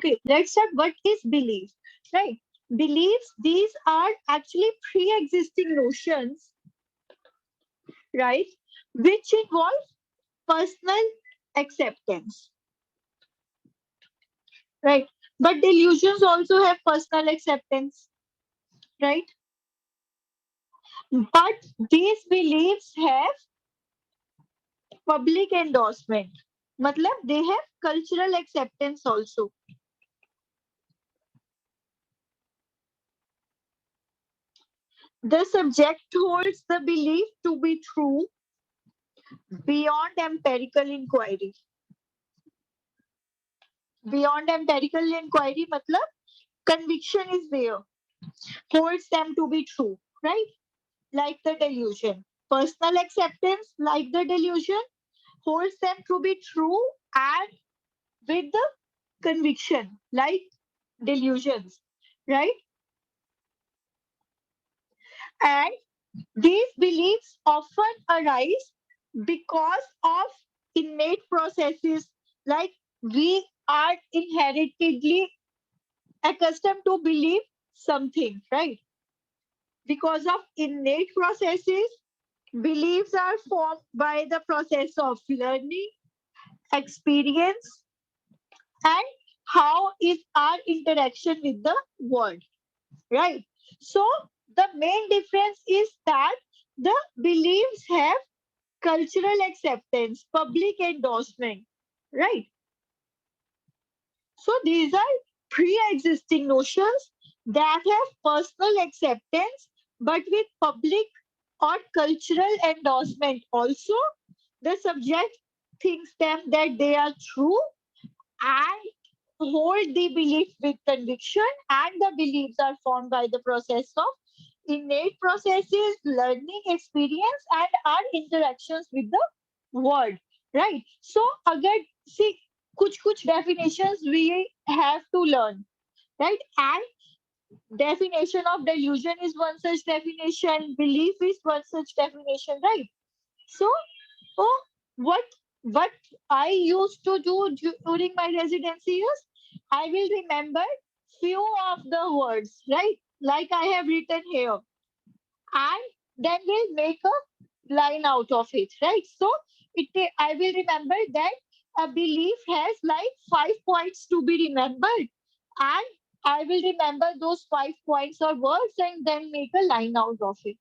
Okay, let's start. What is belief? Right? Beliefs, these are actually pre-existing notions, right? Which involve personal acceptance, right? But delusions also have personal acceptance, right? But these beliefs have public endorsement. Matlab, they have cultural acceptance also. The subject holds the belief to be true beyond empirical inquiry. Beyond empirical inquiry, matlab, conviction is there, holds them to be true, right? Like the delusion. Personal acceptance, like the delusion, holds them to be true and with the conviction, like delusions, right? And these beliefs often arise because of innate processes, like we are inheritedly accustomed to believe something, right? Because of innate processes, beliefs are formed by the process of learning, experience, and how is our interaction with the world, right? So, the main difference is that the beliefs have cultural acceptance, public endorsement, right? So, these are pre existing notions that have personal acceptance but with public or cultural endorsement also. The subject thinks them that they are true and hold the belief with conviction, and the beliefs are formed by the process of innate processes, learning experience, and our interactions with the world, right? So agar see kuch definitions we have to learn, right? And definition of delusion is one such definition, belief is one such definition, right? So, oh, what what I used to do during my residency is I will remember few of the words, right? Like I have written here, and then we'll make a line out of it, right? So I will remember that a belief has like 5 points to be remembered, and I will remember those 5 points or words and then make a line out of it,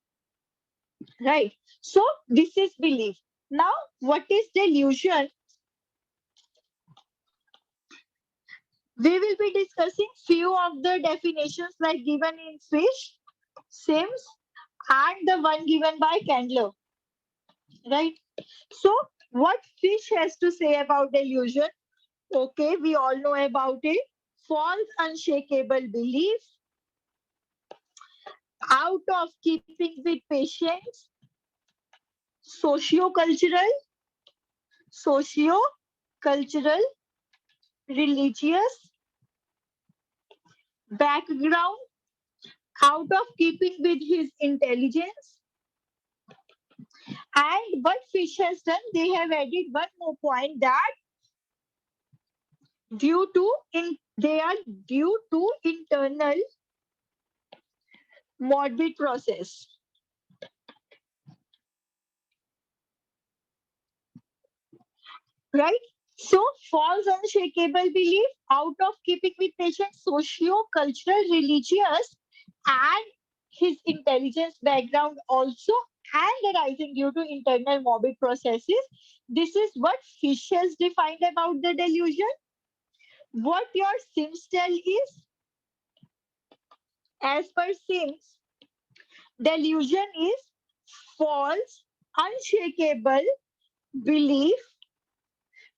right? So this is belief. Now, what is delusion? We will be discussing few of the definitions like given in Fish, Sims, and the one given by Candler, right? So, what Fish has to say about delusion? Okay, we all know about it. False, unshakable belief, out of keeping with patients, socio-cultural, socio-cultural, religious background, out of keeping with his intelligence. And what Fish has done, they have added one more point that they are due to internal morbid process, right? So false unshakable belief, out of keeping with patient socio-cultural, religious, and his intelligence background also, and arising due to internal morbid processes. This is what Fish has defined about the delusion. What your Sims tell is, as per Sims, delusion is false, unshakable belief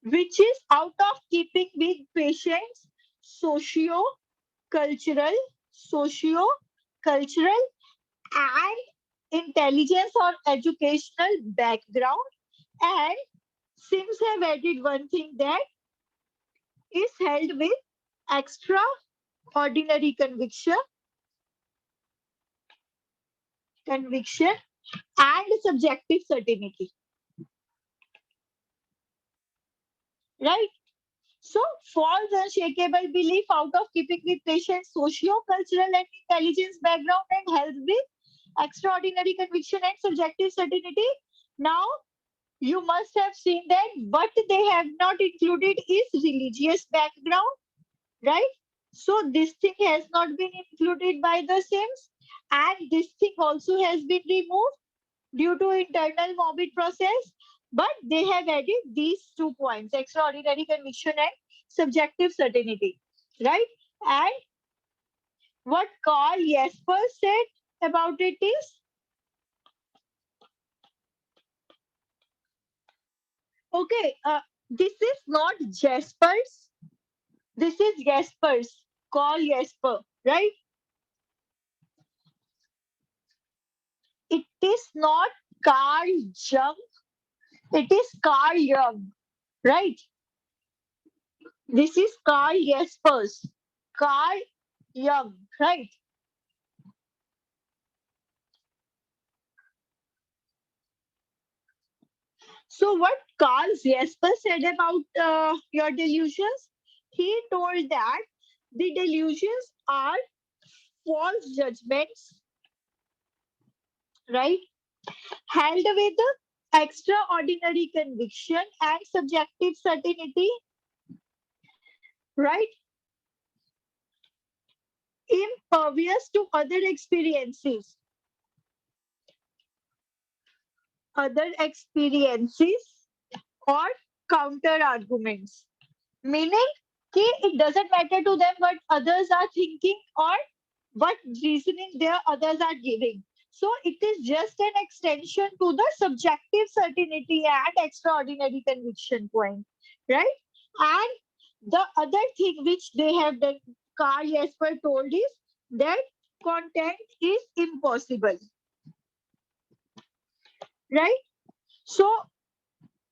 which is out of keeping with patients' socio-cultural, socio-cultural and intelligence or educational background. And Sims have added one thing that is held with extraordinary conviction and subjective certainty, right? So, false unshakable belief out of keeping with patient's socio-cultural and intelligence background and health with extraordinary conviction and subjective certainty. Now, you must have seen that what they have not included is religious background, right? So, this thing has not been included by the Sims, and this thing also has been removed due to internal morbid process, but they have added these 2 points: extraordinary conviction and subjective certainty, right? And what Carl Jesper said about it is, okay, this is not Jasper's, this is Jasper's, Carl Jesper, right? It is not Carl Jung, it is Carl Jung, right? This is Carl Jasper's, Carl Jung, right? So, what Carl Jesper said about your delusions, he told that the delusions are false judgments, right? Held with extraordinary conviction and subjective certainty, right? Impervious to other experiences or counter arguments. Meaning, it doesn't matter to them what others are thinking or what reasoning their others are giving. So it is just an extension to the subjective certainty and extraordinary conviction point, right? And the other thing which they have done, Carl Jesper told is that content is impossible, right? So,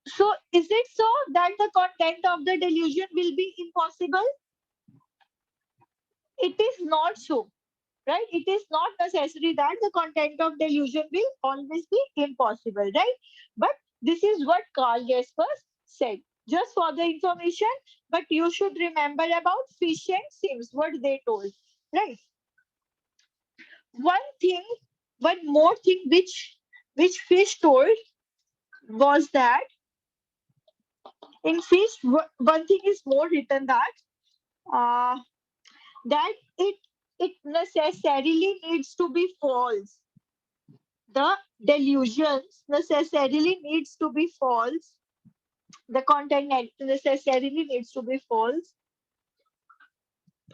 so is it so that the content of the delusion will be impossible? It is not so, right? It is not necessary that the content of delusion will always be impossible, right? But this is what Carl Jesper said. Just for the information, but you should remember about Fish and Sims, what they told, right? One thing, one more thing which Fish told was that in Fish, one thing is more written uh, that it necessarily needs to be false. The delusions necessarily needs to be false. The content necessarily needs to be false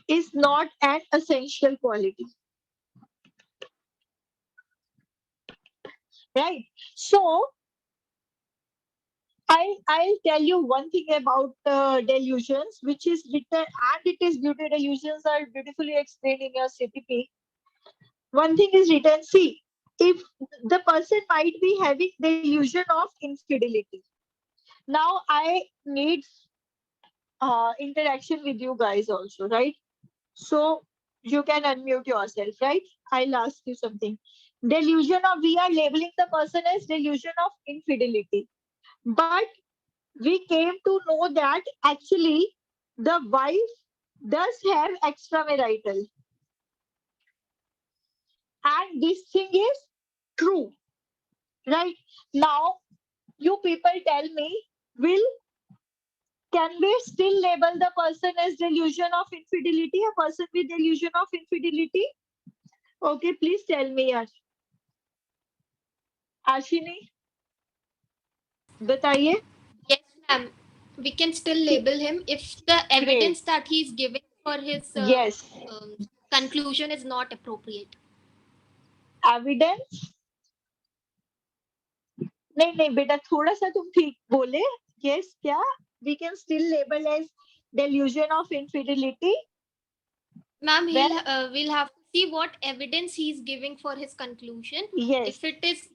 is not an essential quality, right? So I'll tell you one thing about delusions, which is written, and it is beauty delusions are beautifully explained in your CPP. One thing is written. See, if the person might be having delusion of infidelity. Now I need interaction with you guys also, right? So you can unmute yourself, right? I'll ask you something. Delusion of, we are labeling the person as delusion of infidelity. But we came to know that actually the wife does have extramarital. And this thing is true, right? Now, you people tell me, will can we still label the person as delusion of infidelity, a person with delusion of infidelity? Okay, please tell me, Ashini, बताइए. Yes, ma'am. We can still कि- label him if the Great. evidence that he's giving for his Yes. conclusion is not appropriate. Evidence. नहीं नहीं बेटा, थोड़ा सा तुम ठीक बोले. Yes, क्या? We can still label as delusion of infidelity. Ma'am, Well, we'll have to see what evidence he's giving for his conclusion. yes. If it is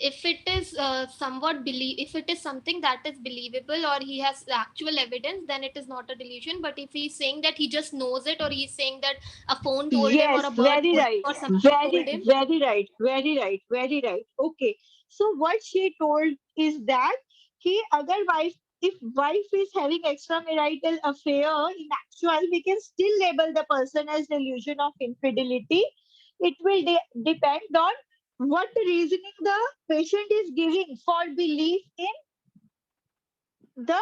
If it is, somewhat believe, if it is something that is believable or he has actual evidence, then it is not a delusion. But if he's saying that he just knows it, or he's saying that a phone told him or yes, a bird very told him right. or something told Very, him, very right. Very right. Very right. Okay. So what she told is that कि अगर if wife is having extramarital affair, in actual we can still label the person as delusion of infidelity. It will depend on what reasoning the patient is giving for belief in the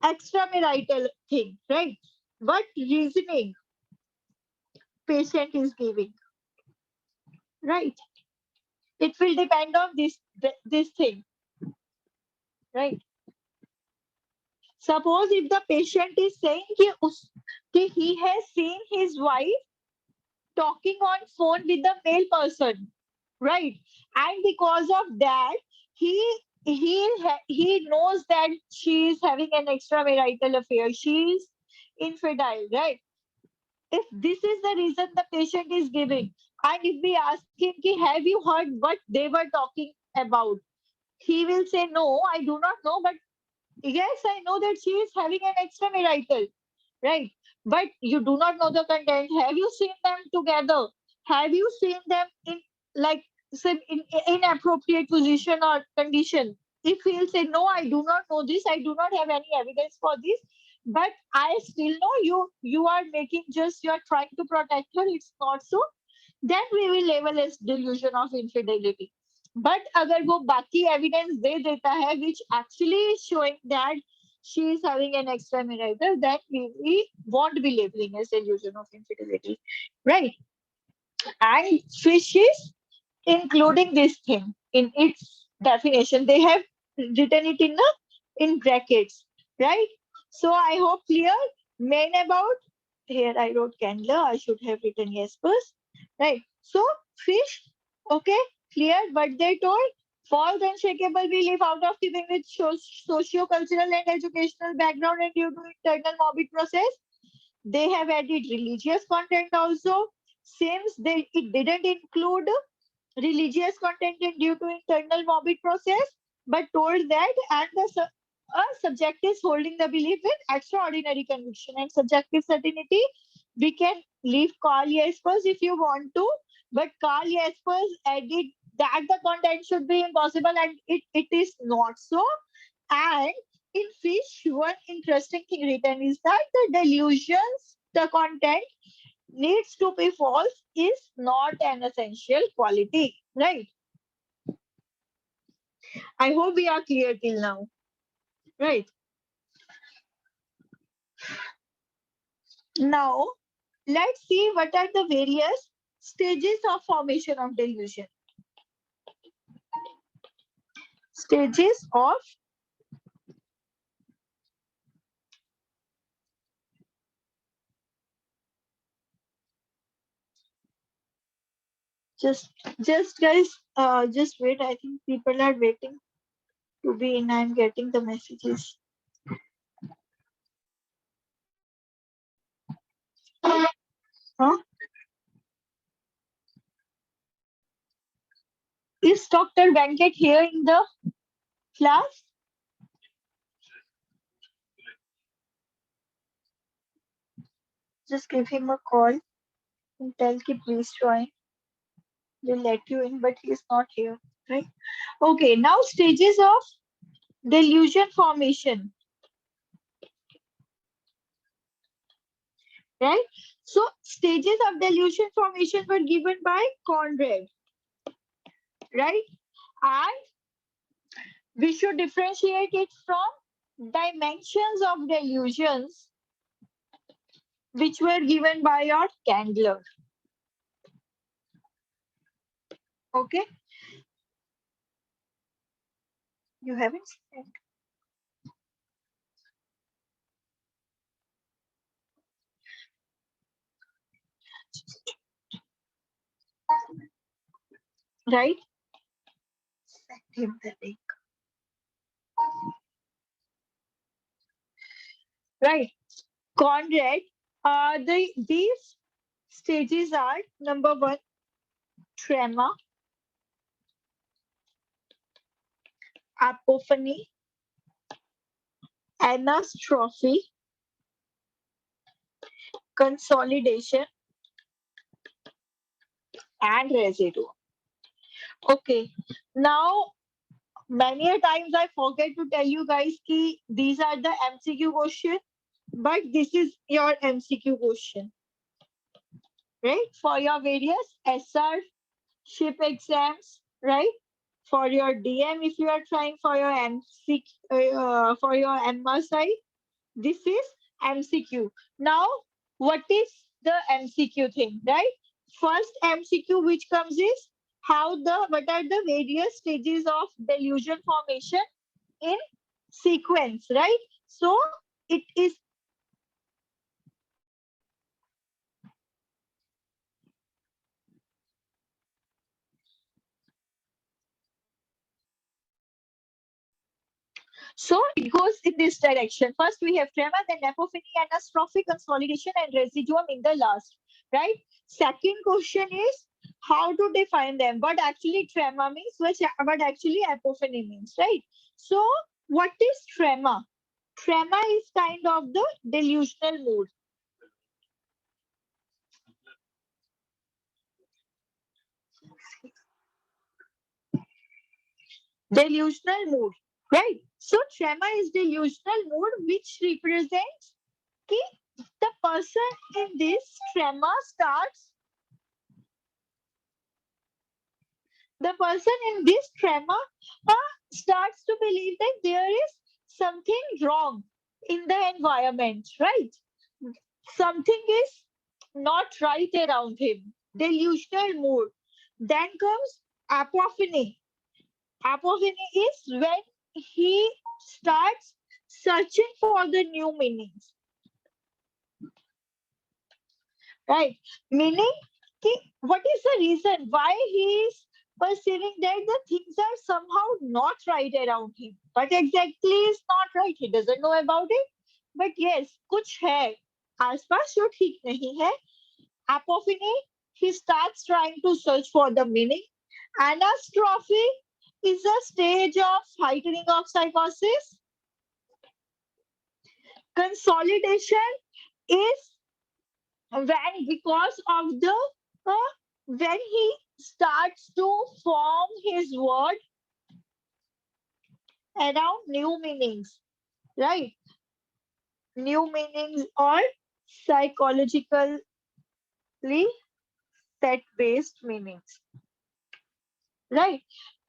extramarital thing, right? What reasoning patient is giving, right? It will depend on this thing, right? Suppose if the patient is saying कि he has seen his wife talking on phone with the male person, right? And because of that, he he knows that she is having an extramarital affair. She is infidel, right? If this is the reason the patient is giving, and if we ask him, ki, have you heard what they were talking about? He will say, no, I do not know, but yes, I know that she is having an extramarital, right? But you do not know the content. Have you seen them together? Have you seen them in like some in inappropriate position or condition? If he'll say, no, I do not know this, I do not have any evidence for this, but I still know you are making just you are trying to protect her, it's not so, then we will label as delusion of infidelity. But अगर वो बाकी evidence दे देता है which actually is showing that she is having an extramarital, then we won't be labeling as delusion of infidelity, right? And fishes, including this thing in its definition, they have written it in brackets, right? So I hope clear. Main about here I wrote candler. I should have written yes first, right? So fish, okay, clear. But they told false unshakable belief out of keeping with socio-cultural and educational background and due to internal morbid process. They have added religious content also. Since it didn't include religious content in due to internal morbid process, but told that and a subject is holding the belief with extraordinary conviction and subjective certainty. We can leave Carl Jaspers if you want to, but Carl Jaspers added that the content should be impossible and it is not so. And in Fish, one interesting thing written is that the delusions, the content needs to be false is not an essential quality, right? I hope we are clear till now, right? Now, let's see what are the various stages of formation of delusion. Stages of just just guys, just wait. I think people are waiting to be in. I'm getting the messages. Huh? Is Dr. Venkat here in the class? Just give him a call and tell him please join. We'll let you in, but he's not here, right? Okay, now stages of delusion formation, right? So stages of delusion formation were given by Conrad, right? And we should differentiate it from dimensions of delusions, which were given by your Candler. Okay, you haven't seen it, right? Send him the link, right? Conrad, these stages are number one, tremor, apophony, anastrophe, consolidation, and residue. Okay, now Many a times I forget to tell you guys ki these are the MCQ question, but this is your MCQ question, right? For your various SR ship exams, right? For your DM, if you are trying for your MCQ, for your MSI, this is MCQ. Now, what is the MCQ thing, right? First MCQ which comes is what are the various stages of delusion formation in sequence, right? So it is so it goes in this direction. First we have tremor, then apopheny, anastrophe, consolidation, and residuum in the last, right? Second question is how to define them. What actually tremor means, what actually apopheny means, right? So what is tremor? Tremor is kind of the delusional mood. Delusional mood, right? So tremor is delusional mood which represents कि the person in this tremor starts the person in this tremor starts to believe that there is something wrong in the environment, right? Something is not right around him. Delusional mood. Then comes apopheny. Apopheny is when he starts searching for the new meanings, right? Meaning, what is the reason why he is perceiving that the things are somehow not right around him? But exactly is not right. He doesn't know about it. But yes, कुछ है आसपास जो ठीक नहीं है. Apopheny, he starts trying to search for the meaning. Anastrophe is a stage of heightening of psychosis. Consolidation is when because of the when he starts to form his word around new meanings, right? New meanings or psychologically set based meanings, right?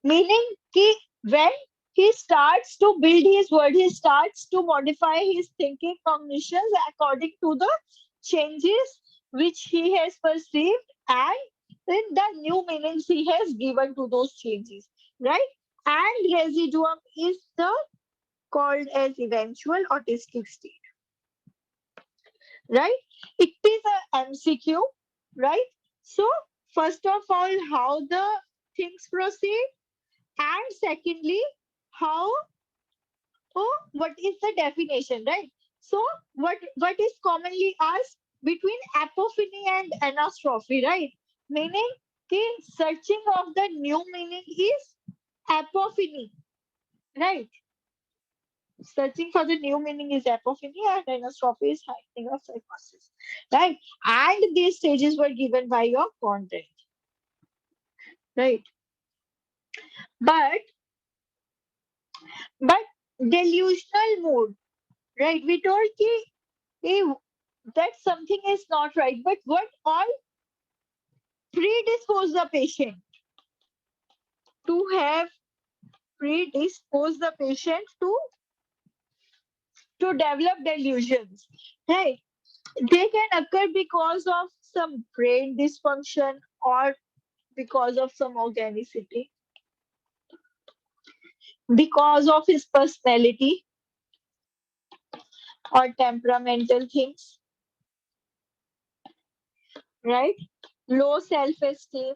Meaning ki when he starts to build his word, he starts to modify his thinking cognitions according to the changes which he has perceived and then the new meanings he has given to those changes, right? And residuum is the called as eventual autistic state, right? It is a MCQ, right? So first of all, how the things proceed, and secondly, how what is the definition, right? So what is commonly asked between apopheny and anastrophe, right? Meaning the searching of the new meaning is apopheny, right? Searching for the new meaning is apopheny and anastrophe is heightening of psychosis, right? And these stages were given by your content, right? But but delusional mood, right? We told ki hey, that something is not right. But what all predispose the patient to have predispose the patient to develop delusions, right? They can occur because of some brain dysfunction or because of some organicity, because of his personality or temperamental things, right? Low self-esteem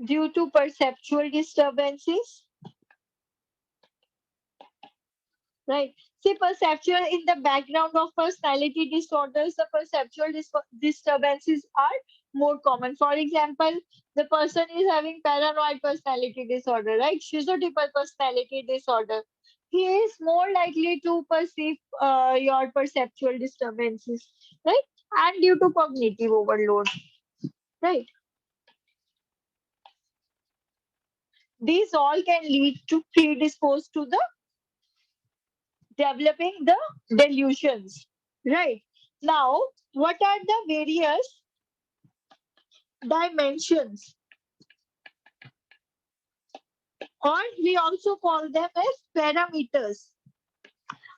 due to perceptual disturbances. Right. See, perceptual in the background of personality disorders, the perceptual disturbances are more common. For example, the person is having paranoid personality disorder, right? Schizotypal personality disorder. He is more likely to perceive your perceptual disturbances, right? And due to cognitive overload, right? These all can lead to predispose to the developing the delusions. Right. Now, what are the various dimensions? Or we also call them as parameters.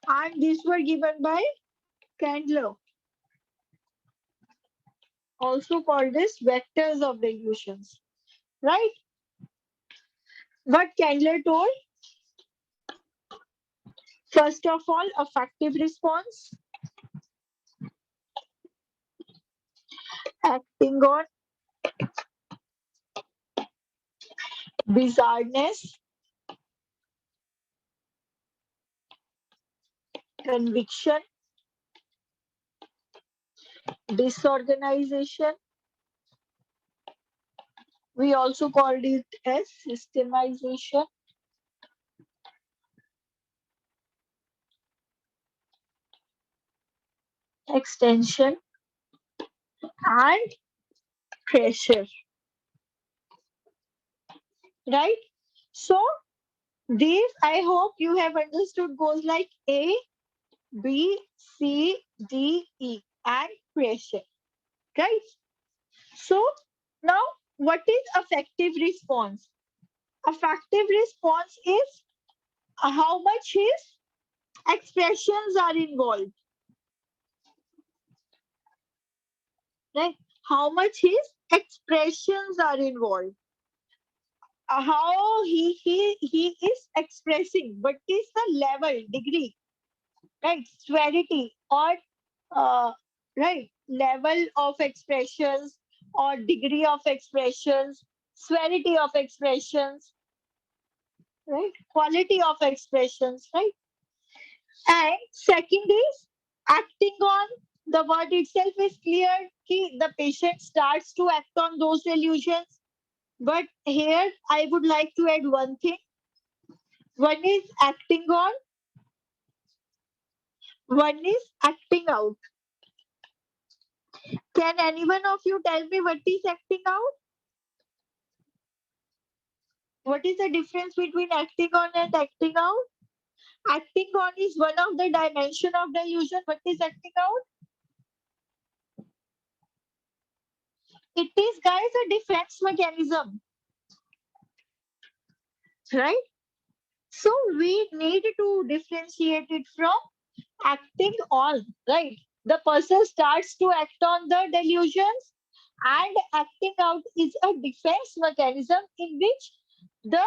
And these were given by Candler, also called as vectors of delusions. Right? What Candler told, first of all, affective response, acting on bizarreness, conviction, disorganization. We also called it as systemization, extension, and pressure. Right? So, these I hope you have understood goes like A, B, C, D, E, and pressure. Right? So, now what is affective response? Affective response is how much his expressions are involved, right? How much his expressions are involved, how he is expressing, what is the level, degree, right? Severity or uh, right level of expressions or degree of expressions, severity of expressions, right? Quality of expressions, right? And second is acting on, the word itself is clear कि the patient starts to act on those delusions. But here I would like to add one thing. One is acting on, one is acting out. Can anyone of you tell me what is acting out? What is the difference between acting on and acting out? Acting on is one of the dimension of delusion. What is acting out? It is, guys, a defense mechanism, right? So we need to differentiate it from acting on, right? The person starts to act on the delusions, and acting out is a defense mechanism in which the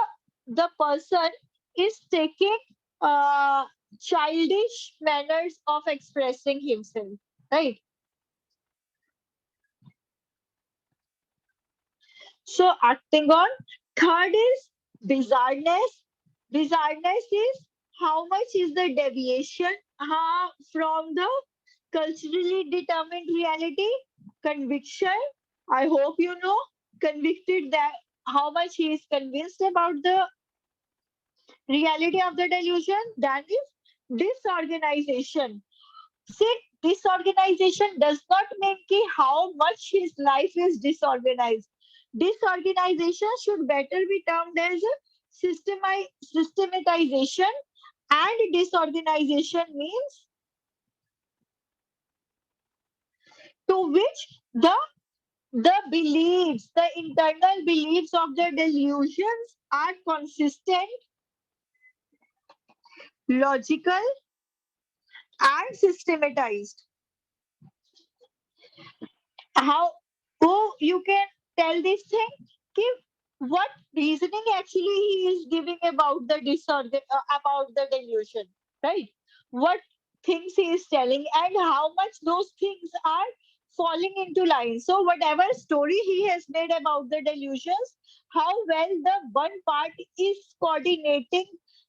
the person is taking uh, childish manners of expressing himself, right? So acting on. Third is bizarreness. Bizarreness is how much is the deviation from the culturally determined reality. Conviction. I hope you know convicted that how much he is convinced about the reality of the delusion. That is disorganization. See, disorganization does not mean ki how much his life is disorganized. Disorganization should better be termed as systematization, and disorganization means to which the beliefs, the internal beliefs of the delusions are consistent, logical, and systematized. How you can tell this thing? Give what reasoning actually he is giving about the disorder, about the delusion, right? What things he is telling and how much those things are falling into line. So whatever story he has made about the delusions, how well the one part is coordinating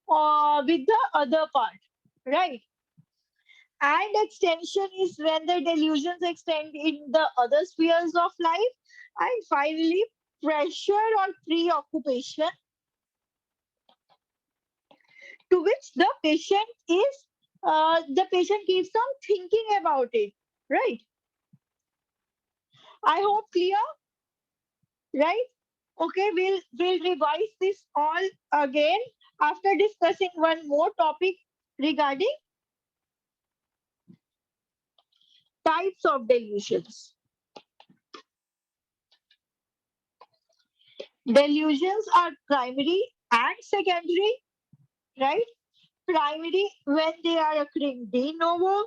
with the other part, right? And extension is when the delusions extend in the other spheres of life. And finally, pressure or preoccupation, to which the patient keeps on thinking about it, right? I hope clear, right? Okay, we'll revise this all again after discussing one more topic regarding types of delusions. Delusions are primary and secondary, right? Primary when they are occurring de novo,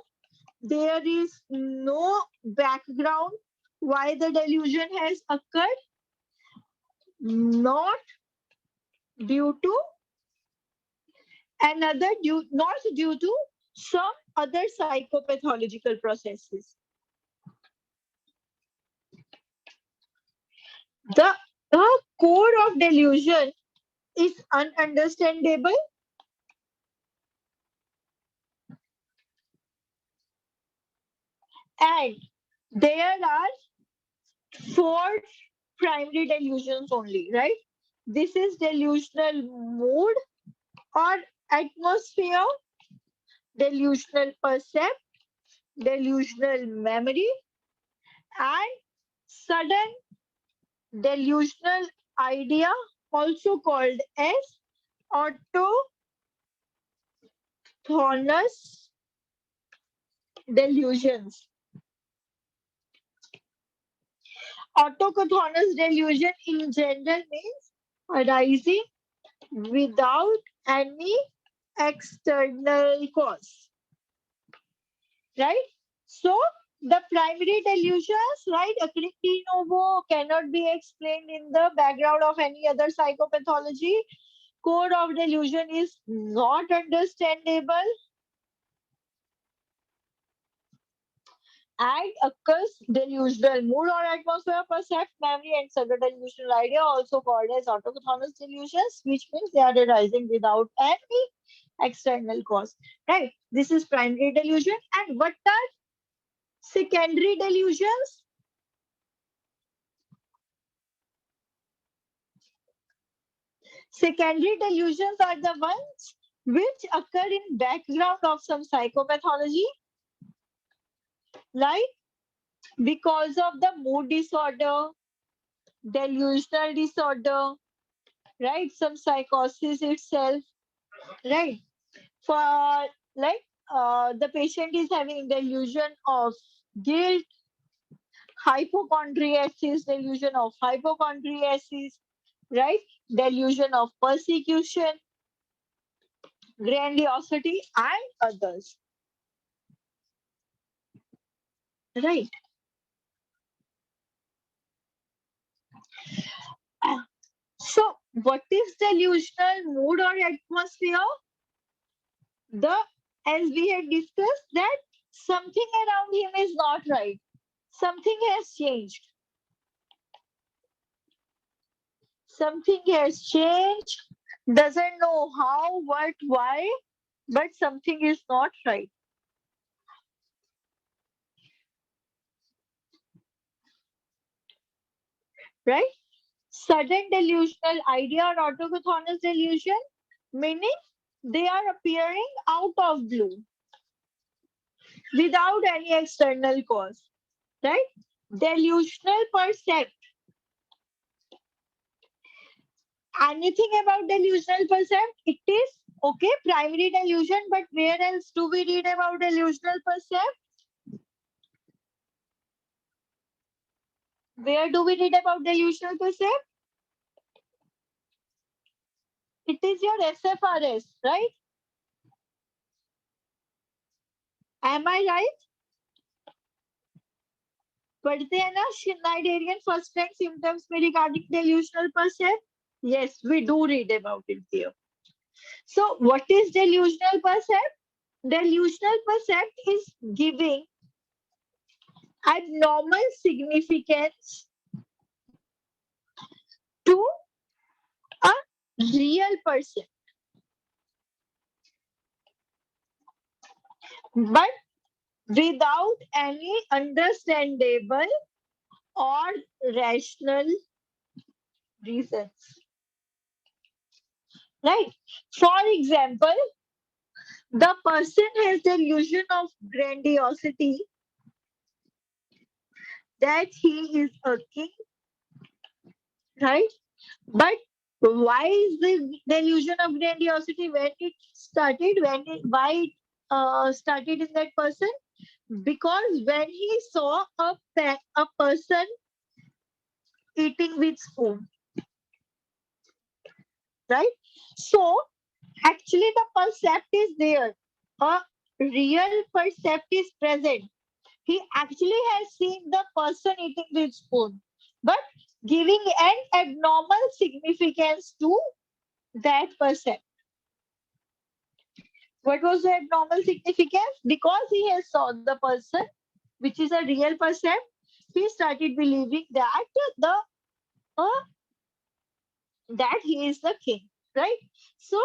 there is no background why the delusion has occurred, not due to not due to some other psychopathological processes. The core of delusion is ununderstandable, and there are four primary delusions only, right? This is delusional mood or atmosphere, delusional percept, delusional memory, and sudden delusional idea, also called as autochthonous delusions. Autochthonous delusion in general means arising without any external cause, right? So the primary delusions, right, occurring de novo, cannot be explained in the background of any other psychopathology. Core of delusion is not understandable and occurs delusional mood or atmosphere, percept, memory, and sudden delusional idea, also called as autochthonous delusions, which means they are arising without any external cause. Right? This is primary delusion. And what are secondary delusions? Secondary delusions are the ones which occur in background of some psychopathology, like because of the mood disorder, delusional disorder, right? Some psychosis itself, right? For like the patient is having delusion of guilt, hypochondriasis, delusion of hypochondriasis, right? Delusion of persecution, grandiosity, and others, right? So, what is delusional mood or atmosphere? The As we had discussed that something around him is not right. Something has changed. Something has changed. Doesn't know how, what, why, but something is not right. Right? Sudden delusional idea or autochthonous delusion, meaning they are appearing out of blue without any external cause. Right? Delusional percept. Anything about delusional percept? It is okay, primary delusion, but where else do we read about delusional percept? Where do we read about delusional percept? It is your SFRS, right? Am I right? पढ़ते हैं ना Schneiderian first line symptoms में regarding delusional percept? Yes, we do read about it there. So, what is delusional percept? Delusional percept is giving abnormal significance to a real person, but without any understandable or rational reasons. Right? For example, the person has the illusion of grandiosity that he is a king, right? But why is the delusion of grandiosity when it started? Why it started in that person? Because when he saw a person eating with spoon, right? So actually the percept is there. A real percept is present. He actually has seen the person eating with spoon, but giving an abnormal significance to that percept. What was the abnormal significance? Because he has saw the person, which is a real percept, he started believing the uh, that he is the king, right? So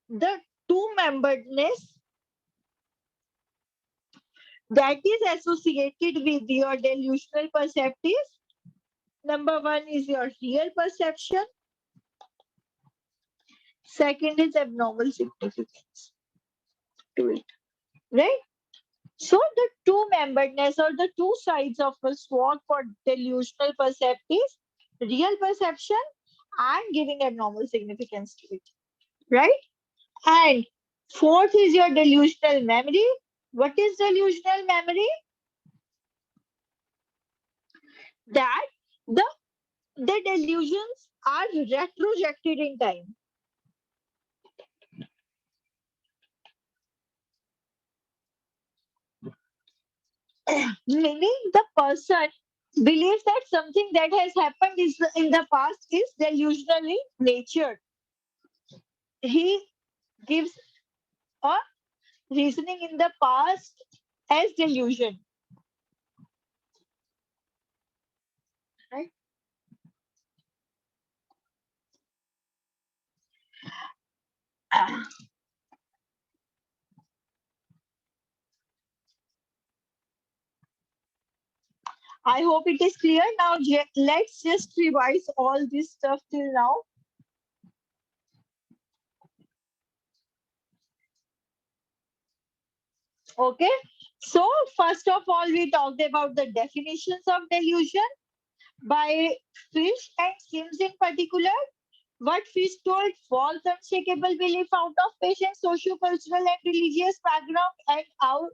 the two-memberedness that is associated with your delusional percept is number one is your real perception, second is abnormal significance to it, right? So the two-memberedness or the two sides of a sword for delusional percept is real perception and giving abnormal significance to it, right? And fourth is your delusional memory. What is delusional memory? That the delusions are retrojected in time, meaning the person believes that something that has happened is in the past is delusionally nature. He gives a reasoning in the past as delusion, right? I hope it is clear now. Let's just revise all this stuff till now. Okay. So first of all, we talked about the definitions of delusion by Fish and Sims in particular. What Fish told false unshakable belief out of patient's socio-cultural and religious background and out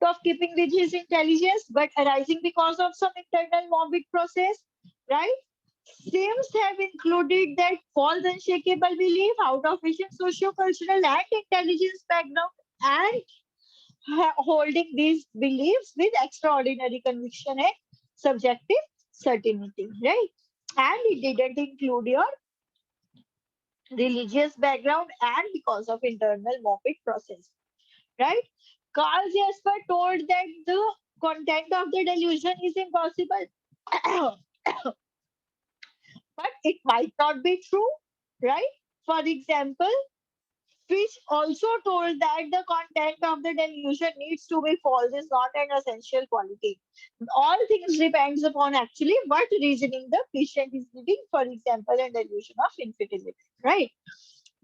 of keeping with his intelligence, but arising because of some internal morbid process, right? Sims have included that false unshakable belief out of patient's socio-cultural and intelligence background and holding these beliefs with extraordinary conviction and subjective certainty, right? And it didn't include your religious background and because of internal morbid process, right? Carl Jasper told that the content of the delusion is impossible, but it might not be true, right? For example, Fish also told that the content of the delusion needs to be false is not an essential quality. All things depends upon actually what reasoning the patient is giving. For example, a delusion of infidelity, right?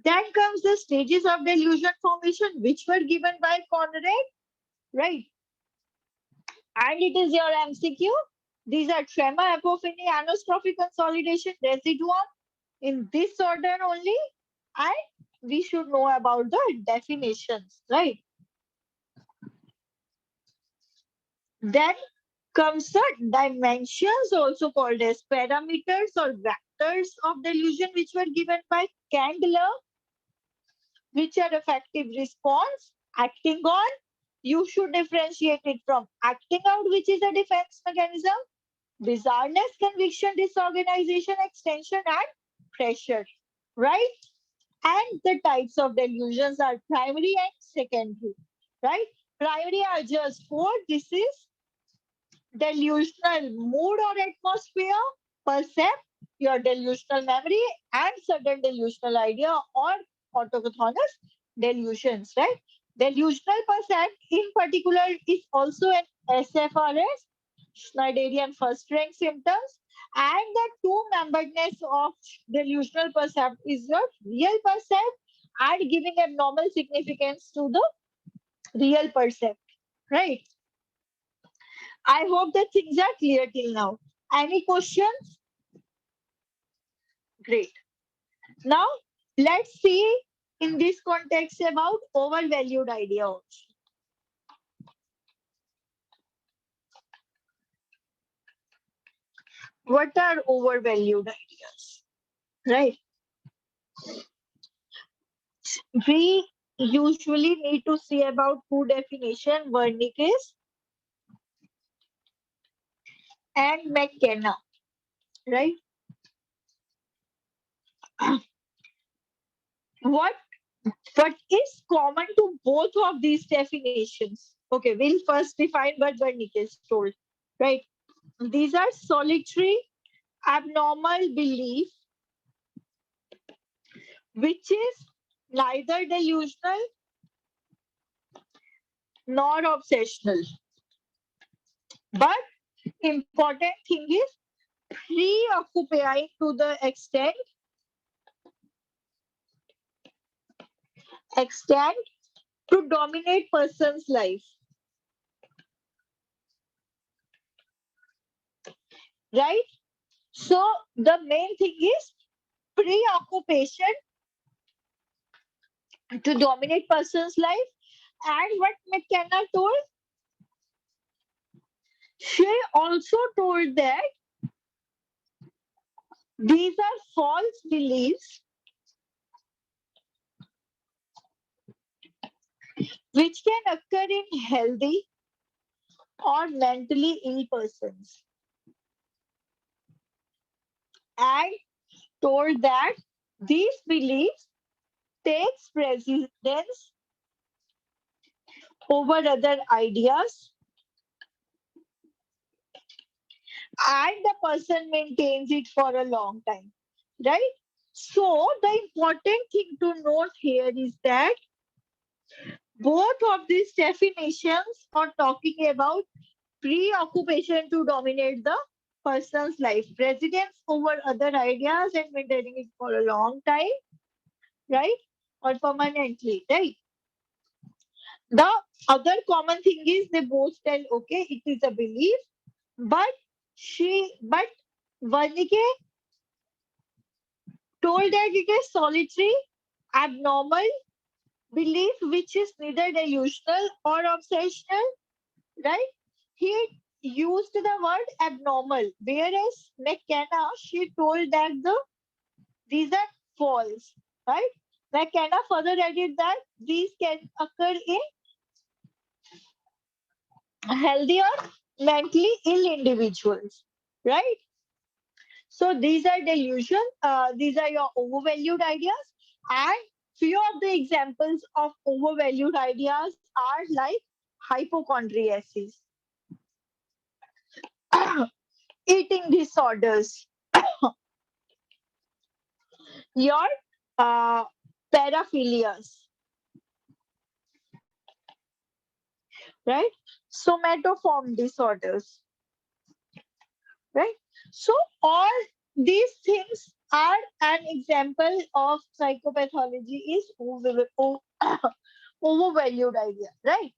Then comes the stages of delusion formation, which were given by Conrad, right? And it is your MCQ. These are tremor, apopheny, anostrophic consolidation, residuum in this order only. And we should know about the definitions, right? Then comes the dimensions, also called as parameters or vectors of delusion, which were given by Candler, which are effective response, acting on. You should differentiate it from acting out, which is a defense mechanism, bizarreness, conviction, disorganization, extension, and pressure, right? And the types of delusions are primary and secondary, right? Primary are just four. This is delusional mood or atmosphere, percept, your delusional memory, and sudden delusional idea or autochthonous delusions, right? Delusional percept in particular is also an SFRS, Schneiderian first rank symptoms, and the two-memberedness of delusional percept is your real percept and giving abnormal significance to the real percept, right? I hope that things are clear till now. Any questions? Great. Now, let's see in this context about overvalued idea also. What are overvalued ideas? Right? We usually need to see about two definition, Wernicke's and McKenna. Right? What what is common to both of these definitions? Okay, we'll first define what Wernicke's told. Right? These are solitary, abnormal belief, which is neither delusional nor obsessional. But important thing is preoccupying to the extent to dominate person's life. Right? So the main thing is preoccupation to dominate person's life. And what McKenna told, she also told that these are false beliefs which can occur in healthy or mentally ill persons. And told that these beliefs takes precedence over other ideas and the person maintains it for a long time, right? So the important thing to note here is that both of these definitions are talking about preoccupation to dominate the person's life, precedence over other ideas and maintaining it for a long time, right? Or permanently, right? The other common thing is they both tell, okay, it is a belief, but but Wernicke told that it is solitary, abnormal belief which is neither delusional or obsessional, right? He used the word abnormal, whereas McKenna, she told that these are false, right? McKenna further added that these can occur in healthy or mentally ill individuals, right? So these are delusion. These are your overvalued ideas, and few of the examples of overvalued ideas are like hypochondriasis, eating disorders, your uh, paraphilias, right? Somatoform disorders, right? So all these things are an example of psychopathology is overvalued idea, right?